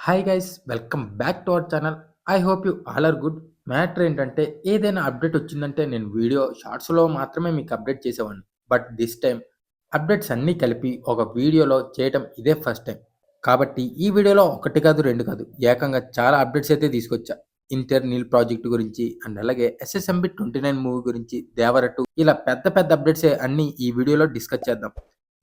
Hi guys welcome back to our channel. I hope you all are good. Matter ఏంటంటే ఏదైనా update వచ్చిందంటే నేను video షార్ట్స్లో మాత్రమే మీకు అప్డేట్ చేసేవాడిని. బట్ దిస్ టైం అప్డేట్స్ అన్నీ కలిపి ఒక వీడియోలో చేయటం ఇదే ఫస్ట్ టైం. కాబట్టి ఈ వీడియోలో ఒకటి కాదు రెండు కాదు ఏకంగా చాలా అప్డేట్స్ అయితే తీసుకొచ్చా. ఇంటర్ నీల్ ప్రాజెక్ట్ గురించి అండ్ అలాగే ఎస్ఎస్ఎంబి 29 మూవీ గురించి, దేవర 2 ఇలా పెద్ద పెద్ద అప్డేట్స్ అన్నీ ఈ వీడియోలో డిస్కస్ చేద్దాం.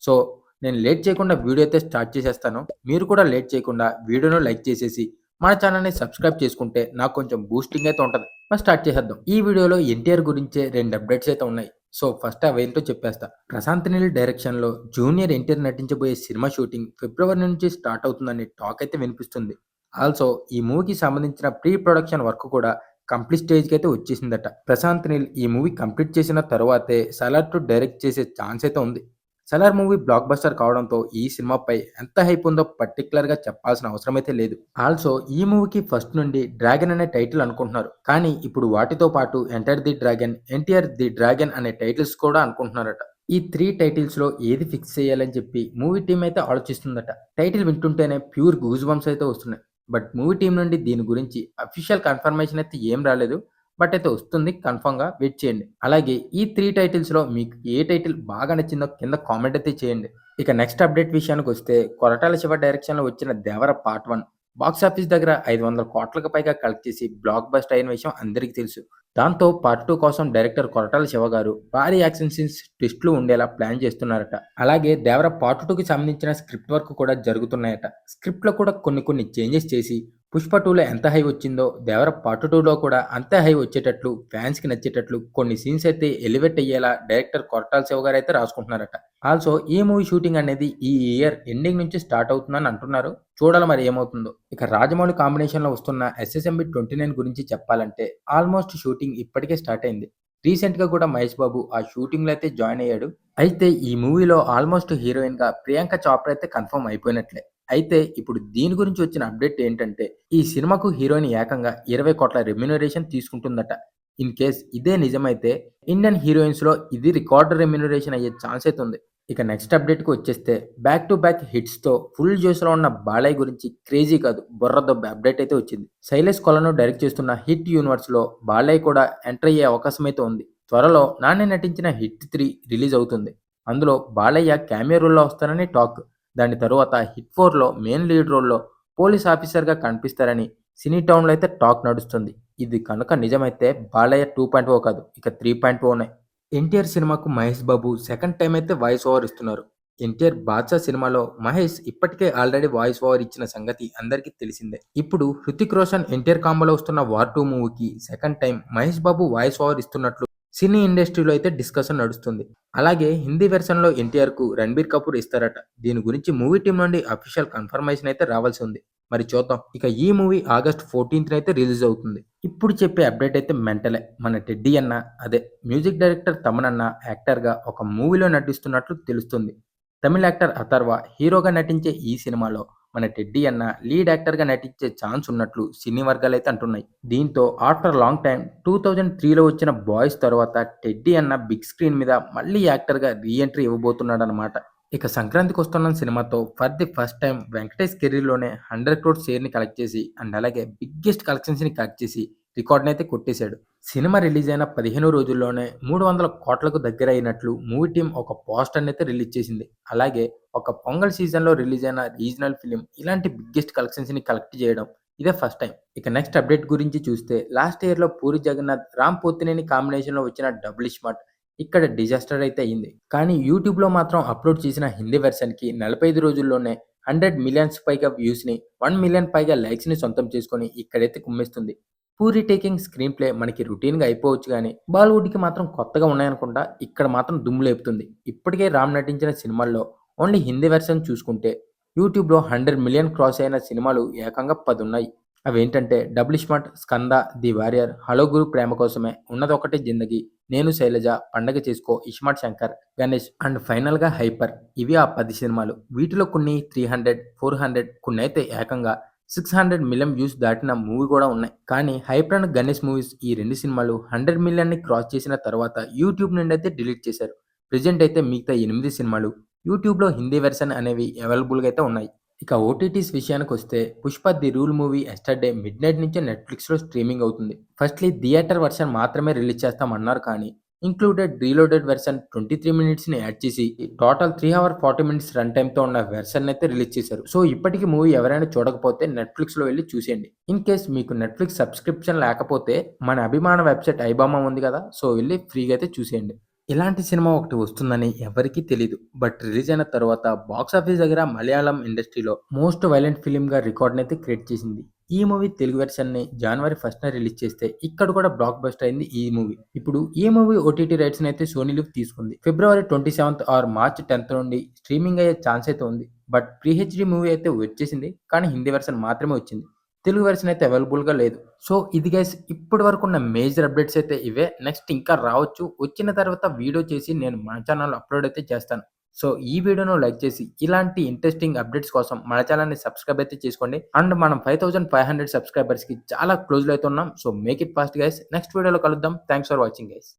సో నేను లేట్ చేయకుండా వీడియో అయితే స్టార్ట్ చేసేస్తాను. మీరు కూడా లేట్ చేయకుండా వీడియోను లైక్ చేసేసి మన ఛానల్‌ని సబ్స్క్రైబ్ చేసుకుంటే నాకు కొంచెం బూస్టింగ్ అయితే ఉంటది. మరి స్టార్ట్ చేసేద్దాం. ఈ వీడియోలో ఎన్టీఆర్ గురించే 2 అప్డేట్స్ అయితే ఉన్నాయి. సో ఫస్ట్ అవేంటో చెప్పేస్తా. ప్రశాంత్ నీల్ డైరెక్షన్‌లో జూనియర్ ఎన్టీఆర్ నటించబోయే సినిమా షూటింగ్ ఫిబ్రవరి నుంచి స్టార్ట్ అవుతుందని టాక్ అయితే వినిపిస్తుంది. ఆల్సో ఈ మూవీకి సంబంధించిన ప్రీ ప్రొడక్షన్ వర్క్ కూడా కంప్లీట్ స్టేజ్‌కి అయితే వచ్చేసిందట. ప్రశాంత్ నీల్ ఈ మూవీ కంప్లీట్ చేసిన తరువాతే 'సలార్ 2' డైరెక్ట్ చేసే ఛాన్స్ అయితే ఉంది. 'సలార్' మూవీ బ్లాక్ బస్టర్ కావడంతో ఈ సినిమాపై ఎంత హైప్ ఉందో పర్టిక్యులర్‌గా చెప్పాల్సిన అవసరం అయితే లేదు. ఆల్సో ఈ మూవీకి ఫస్ట్ నుండి 'డ్రాగన్' అనే టైటిల్ అనుకుంటున్నారు. కానీ ఇప్పుడు వాటితో పాటు 'enter the dragon', 'NTR the dragon' అనే టైటిల్స్ కూడా అనుకుంటున్నారట. ఈ 3 టైటిల్స్‌లో ఏది ఫిక్స్ చేయాలని చెప్పి మూవీ టీమ్ అయితే ఆలోచిస్తుందట. టైటిల్ వింటుంటేనే ప్యూర్ గూస్ బంప్స్ అయితే వస్తున్నాయి. బట్ మూవీ టీమ్ నుండి దీని గురించి అఫీషియల్ కన్ఫర్మేషన్ అయితే ఏం రాలేదు. బట్ అయితే వస్తుంది, కన్ఫర్మ్‌గా వెయిట్ చేయండి. అలాగే ఈ 3 టైటిల్స్‌లో మీకు ఏ టైటిల్ బాగా నచ్చిందో కింద కామెంట్ అయితే చేయండి. ఇక నెక్స్ట్ అప్డేట్ విషయానికొస్తే, కొరటాల శివ డైరెక్షన్‌లో వచ్చిన 'దేవర పార్ట్ 1' బాక్స్ ఆఫీస్ దగ్గర 500 కోట్లకు పైగా కలెక్ట్ చేసి బ్లాక్ బస్టర్ అయిన విషయం అందరికీ తెలుసు. దాంతో పార్ట్ 2 కోసం డైరెక్టర్ కొరటాల శివ గారు భారీ యాక్షన్ సీన్స్, ట్విస్టులు ఉండేలా ప్లాన్ చేస్తున్నారట. అలాగే 'దేవర పార్ట్ 2'కి సంబంధించిన స్క్రిప్ట్ వర్క్ కూడా జరుగుతున్నాయట. స్క్రిప్ట్‌లో కూడా కొన్ని చేంజెస్ చేసి 'పుష్ప 2'లో ఎంత హై వచ్చిందో 'దేవర పార్ట్ 2'లో కూడా అంతే హై వచ్చేటట్లు, ఫ్యాన్స్‌కి నచ్చేటట్లు కొన్ని సీన్స్ అయితే ఎలివేట్ అయ్యేలా డైరెక్టర్ కొరటాల శివ గారు అయితే రాసుకుంటున్నారట. ఆల్సో ఈ మూవీ షూటింగ్ అనేది ఈ ఇయర్ ఎండింగ్ నుంచి స్టార్ట్ అవుతుందని అంటున్నారు. చూడాలి మరి ఏమవుతుందో. ఇక రాజమౌళి కాంబినేషన్‌లో వస్తున్న 'ఎస్ఎస్ఎంబి 29' గురించి చెప్పాలంటే ఆల్మోస్ట్ షూటింగ్ ఇప్పటికే స్టార్ట్ అయింది. రీసెంట్‌గా కూడా మహేష్ బాబు ఆ షూటింగ్‌లో అయితే జాయిన్ అయ్యాడు. అయితే ఈ మూవీలో ఆల్మోస్ట్ హీరోయిన్‌గా ప్రియాంక చోప్రా అయితే కన్ఫర్మ్ అయిపోయినట్లే. అయితే ఇప్పుడు దీని గురించి వచ్చిన అప్డేట్ ఏంటంటే, ఈ సినిమాకు హీరోయిన్ ఏకంగా 20 కోట్ల రెమ్యూనరేషన్ తీసుకుంటుందట. ఇన్ కేస్ ఇదే నిజమైతే ఇండియన్ హీరోయిన్స్‌లో ఇది రికార్డ్ రెమ్యూనరేషన్ అయ్యే ఛాన్స్ అయితే ఉంది. ఇక నెక్స్ట్ అప్డేట్‌కి వచ్చేస్తే, బ్యాక్ టు బ్యాక్ హిట్స్‌తో ఫుల్ జోష్‌లో ఉన్న బాలయ్య గురించి క్రేజీ కాదు బుర్ర దొబ్బే అప్డేట్ అయితే వచ్చింది. శైలేష్ కొలను డైరెక్ట్ చేస్తున్న హిట్ యూనివర్స్‌లో బాలయ్య కూడా ఎంటర్ అయ్యే అవకాశం అయితే ఉంది. త్వరలో నాని నటించిన హిట్ 3 రిలీజ్ అవుతుంది. అందులో బాలయ్య క్యామియో రోల్‌లో వస్తారని టాక్. దాని తరువాత హిట్ 4లో మెయిన్ లీడ్ రోల్‌లో పోలీస్ ఆఫీసర్‌గా కనిపిస్తారని సినీ టౌన్‌లో అయితే టాక్ నడుస్తుంది. ఇది కనుక నిజమైతే బాలయ్య 2.0 కాదు, ఇక 3.0నే. ఎన్టీఆర్ సినిమాకు మహేష్ బాబు సెకండ్ టైం అయితే వాయిస్ ఓవర్ ఇస్తున్నారు. ఎన్టీఆర్ 'బాద్‌షా' సినిమాలో మహేష్ ఇప్పటికే ఆల్రెడీ వాయిస్ ఓవర్ ఇచ్చిన సంగతి అందరికీ తెలిసిందే. ఇప్పుడు హృతిక్ రోషన్ ఎన్టీఆర్ కాంబోలో వస్తున్న 'వార్ 2' మూవీకి second time Mahesh Babu voice over ఇస్తున్నట్లు సినీ ఇండస్ట్రీలో అయితే డిస్కషన్ నడుస్తుంది. అలాగే హిందీ వెర్షన్‌లో ఎన్టీఆర్‌కు రణబీర్ కపూర్ ఇస్తారట. దీని గురించి మూవీ టీమ్ నుండి అఫీషియల్ కన్ఫర్మేషన్ అయితే రావాల్సి ఉంది. మరి చూద్దాం. ఇక ఈ మూవీ ఆగస్ట్ 14న అయితే రిలీజ్ అవుతుంది. ఇప్పుడు చెప్పే అప్డేట్ అయితే మెంటలే. మన టెడ్డీ అన్న, అదే మ్యూజిక్ డైరెక్టర్ తమన్ అన్న యాక్టర్‌గా ఒక మూవీలో నటిస్తున్నట్లు తెలుస్తుంది. తమిళ్ యాక్టర్ అథర్వ హీరోగా నటించే ఈ సినిమాలో మన టెడ్డీ అన్న లీడ్ యాక్టర్‌గా నటించే ఛాన్స్ ఉన్నట్లు సినీ వర్గాలైతే అంటున్నాయి. దీంతో ఆఫ్టర్ లాంగ్ టైమ్ 2003లో వచ్చిన 'బాయ్స్' తర్వాత టెడ్డీ అన్న బిగ్ స్క్రీన్ మీద మళ్ళీ యాక్టర్‌గా రీ ఎంట్రీ ఇవ్వబోతున్నాడన్నమాట. ఇక సంక్రాంతికొస్తున్న సినిమాతో for the first time Venkatesh కెరీర్‌లోనే 100 క్రోర్స్ షేర్‌ని కలెక్ట్ చేసి అండ్ అలాగే బిగ్గెస్ట్ కలెక్షన్స్‌ని కలెక్ట్ చేసి రికార్డ్‌నైతే కొట్టేశాడు. సినిమా రిలీజ్ అయిన 15 రోజుల్లోనే 300 కోట్లకు దగ్గరైనట్లు మూవీ టీమ్ ఒక పోస్టర్‌నైతే రిలీజ్ చేసింది. అలాగే ఒక పొంగల్ సీజన్‌లో రిలీజ్ అయిన రీజనల్ ఫిల్మ్ ఇలాంటి బిగ్గెస్ట్ కలెక్షన్స్‌ని కలెక్ట్ చేయడం ఇదే ఫస్ట్ టైం. ఇక నెక్స్ట్ అప్డేట్ గురించి చూస్తే, లాస్ట్ ఇయర్‌లో పూరి జగన్నాథ్, రామ్ పోతినేని కాంబినేషన్‌లో వచ్చిన 'డబుల్ స్మార్ట్' ఇక్కడ డిజాస్టర్ అయితే అయింది. కానీ యూట్యూబ్‌లో మాత్రం అప్‌లోడ్ చేసిన హిందీ వెర్షన్‌కి 45 రోజుల్లోనే 100 మిలియన్స్ పైగా వ్యూస్‌ని, 1 మిలియన్ పైగా లైక్స్‌ని సొంతం చేసుకొని ఇక్కడైతే కుమ్మేస్తుంది. పూరి టేకింగ్ స్క్రీన్ ప్లే మనకి రొటీన్‌గా అయిపోవచ్చు గానీ, బాలీవుడ్‌కి మాత్రం కొత్తగా ఉన్నాయనుకుంటా ఇక్కడ మాత్రం దుమ్ము లేపుతుంది. ఇప్పటికే రామ్ నటించిన సినిమాల్లో ఓన్లీ హిందీ వెర్షన్ చూసుకుంటే యూట్యూబ్‌లో 100 మిలియన్ క్రాస్ అయిన సినిమాలు ఏకంగా 10 ఉన్నాయి. అవేంటంటే 'double smart', 'Skanda', 'the warrior', 'hello Guru Prema Kosame', 'Unnadokkate Zindagi', 'Nenu Sailaja', 'Pandaga Chesko', 'Ismart Shankar', 'Ganesh' and ఫైనల్‌గా 'హైపర్'. ఇవి ఆ 10 సినిమాలు. వీటిలో కొన్ని 300, 400 కొన్నైతే ఏకంగా 600 మిలియన్ వ్యూస్ దాటిన మూవీ కూడా ఉన్నాయి. కానీ 'హైపర్' అండ్ 'గణేష్' మూవీస్ ఈ 2 సినిమాలు 100 మిలియన్‌ని క్రాస్ చేసిన తర్వాత యూట్యూబ్ నుండి అయితే డిలీట్ చేశారు. ప్రెజెంట్ అయితే మిగతా 8 సినిమాలు యూట్యూబ్‌లో హిందీ వెర్షన్ అనేవి అవైలబుల్‌గా అయితే ఉన్నాయి. ఇక ఓటీటీస్ విషయానికొస్తే 'Pushpa the rule' movie yesterday midnight నుంచే నెట్‌ఫ్లిక్స్‌లో స్ట్రీమింగ్ అవుతుంది. ఫస్ట్‌లీ థియేటర్ వెర్షన్ మాత్రమే రిలీజ్ చేస్తామన్నారు కానీ, ఇంక్లూడెడ్ రీలోడెడ్ వెర్షన్ 23 మినిట్స్‌ని యాడ్ చేసి టోటల్ 3 అవర్ 40 మినిట్స్ రన్ టైమ్‌తో ఉన్న వెర్షన్‌నైతే రిలీజ్ చేశారు. సో, ఇప్పటికి మూవీ ఎవరైనా చూడకపోతే నెట్‌ఫ్లిక్స్‌లో వెళ్లి చూసేయండి. ఇన్ కేస్ మీకు నెట్‌ఫ్లిక్స్ సబ్స్క్రిప్షన్ లేకపోతే మన అభిమాన వెబ్‌సైట్ ఐబామా ఉంది కదా! సో, వెళ్లి ఫ్రీగా అయితే చూసేయండి. ఇలాంటి సినిమా ఒకటి వస్తుందని ఎవరికీ తెలీదు. బట్ రిలీజ్ అయిన తర్వాత బాక్స్ ఆఫీస్ దగ్గర మలయాళం ఇండస్ట్రీలో మోస్ట్ వైలెంట్ ఫిల్మ్‌గా రికార్డ్‌నైతే క్రియేట్ చేసింది. ఈ మూవీ తెలుగు వెర్షన్‌ని జనవరి 1న రిలీజ్ చేస్తే ఇక్కడ కూడా బ్లాక్ బస్టర్ అయింది ఈ మూవీ. ఇప్పుడు ఈ మూవీ ఓటీటీ రైట్స్‌ని అయితే సోనీ లివ్ తీసుకుంది. ఫిబ్రవరి 27థ్ ఆర్ మార్చ్ 10థ్ నుండి స్ట్రీమింగ్ అయ్యే ఛాన్స్ అయితే ఉంది. బట్ ప్రీ హెచ్‌డీ మూవీ అయితే వచ్చేసింది. కానీ హిందీ వెర్షన్ మాత్రమే వచ్చింది. తెలుగు వెర్షన్ అయితే అవైలబుల్‌గా లేదు. సో, ఇది గైస్ ఇప్పటి వరకున్న మేజర్ అప్డేట్స్ అయితే ఇవే. నెక్స్ట్ ఇంకా రావచ్చు. వచ్చిన తర్వాత వీడియో చేసి నేను మన ఛానెల్‌లో అప్‌లోడ్ అయితే చేస్తాను. సో, ఈ వీడియోను లైక్ చేసి ఇలాంటి ఇంట్రెస్టింగ్ అప్డేట్స్ కోసం మన ఛానెల్‌ని సబ్స్క్రైబ్ అయితే చేసుకోండి. అండ్ మనం 5500 సబ్స్క్రైబర్స్‌కి చాలా క్లోజ్‌లో అయితే ఉన్నాం. So, make it fast guys. Next వీడియోలో కలుద్దాం. Thanks for watching guys.